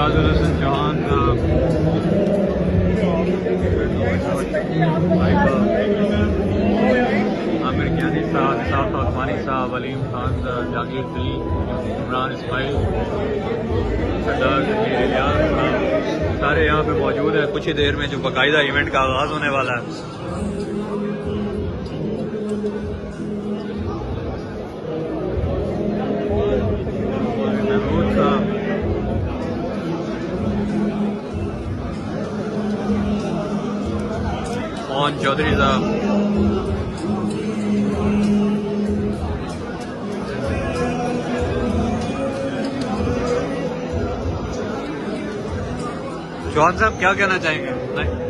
एजाजुल हसन चौहान साहब, आमिर कियानी साहब, साफ उस्मानी साहब, अलीम खान साहब, जहांगीर दी, इमरान इस्माइल, सरदार जमीर इलियास साहब, सारे यहाँ पे मौजूद है। कुछ ही देर में जो बाकायदा इवेंट का आगाज होने वाला है। महमूद साहब, मोहन चौधरी साहब, चौहान साहब क्या कहना चाहेंगे? नहीं